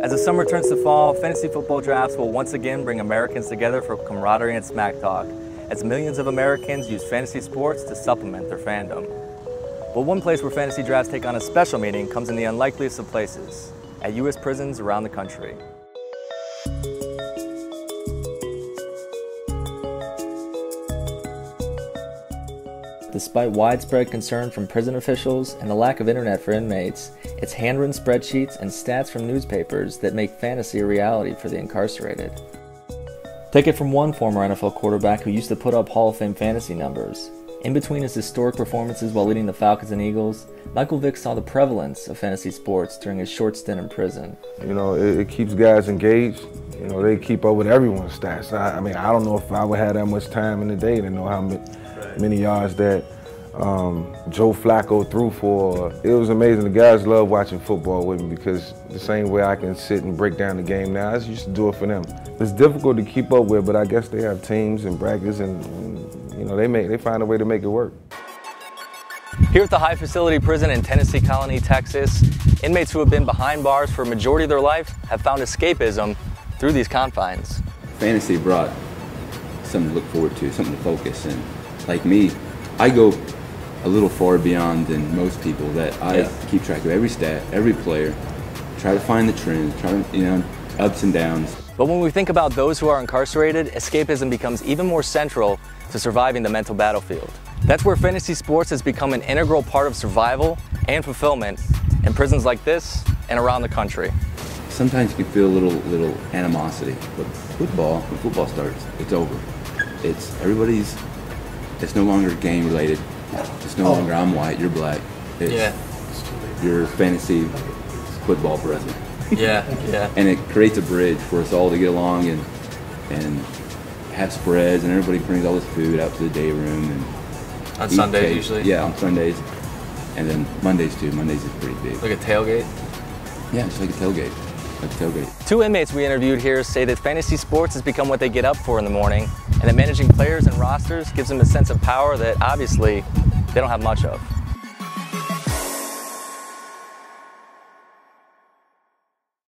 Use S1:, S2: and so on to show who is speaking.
S1: As the summer turns to fall, fantasy football drafts will once again bring Americans together for camaraderie and smack talk, as millions of Americans use fantasy sports to supplement their fandom. But one place where fantasy drafts take on a special meaning comes in the unlikeliest of places, at U.S. prisons around the country. Despite widespread concern from prison officials and the lack of internet for inmates, it's handwritten spreadsheets and stats from newspapers that make fantasy a reality for the incarcerated. Take it from one former NFL quarterback who used to put up Hall of Fame fantasy numbers. In between his historic performances while leading the Falcons and Eagles, Michael Vick saw the prevalence of fantasy sports during his short stint in prison.
S2: You know, it keeps guys engaged. You know, they keep up with everyone's stats. I mean, I don't know if I would have that much time in the day to know how many yards that Joe Flacco threw for. It was amazing. The guys love watching football with me because the same way I can sit and break down the game now, I used to do it for them. It's difficult to keep up with, but I guess they have teams and brackets and you know, they find a way to make it work.
S1: Here at the High Facility Prison in Tennessee Colony, Texas, inmates who have been behind bars for a majority of their life have found escapism through these confines.
S3: Fantasy brought something to look forward to, something to focus in. Like me, I go a little far beyond than most people that I keep track of every stat, every player, try to find the trends, try to, you know, ups and downs.
S1: But when we think about those who are incarcerated, escapism becomes even more central to surviving the mental battlefield. That's where fantasy sports has become an integral part of survival and fulfillment in prisons like this and around the country.
S3: Sometimes you can feel a little animosity, but football, when football starts, it's over. It's no longer game related. It's no longer I'm white, you're black. You're fantasy football brethren. And it creates a bridge for us all to get along and have spreads, and everybody brings all this food out to the day room. And
S1: on Sundays
S3: cake.
S1: usually?
S3: Yeah, on Sundays. And then Mondays too. Mondays is pretty big.
S1: Like a tailgate?
S3: Yeah, it's like a tailgate.
S1: Two inmates we interviewed here say that fantasy sports has become what they get up for in the morning, and that managing players and rosters gives them a sense of power that obviously they don't have much of.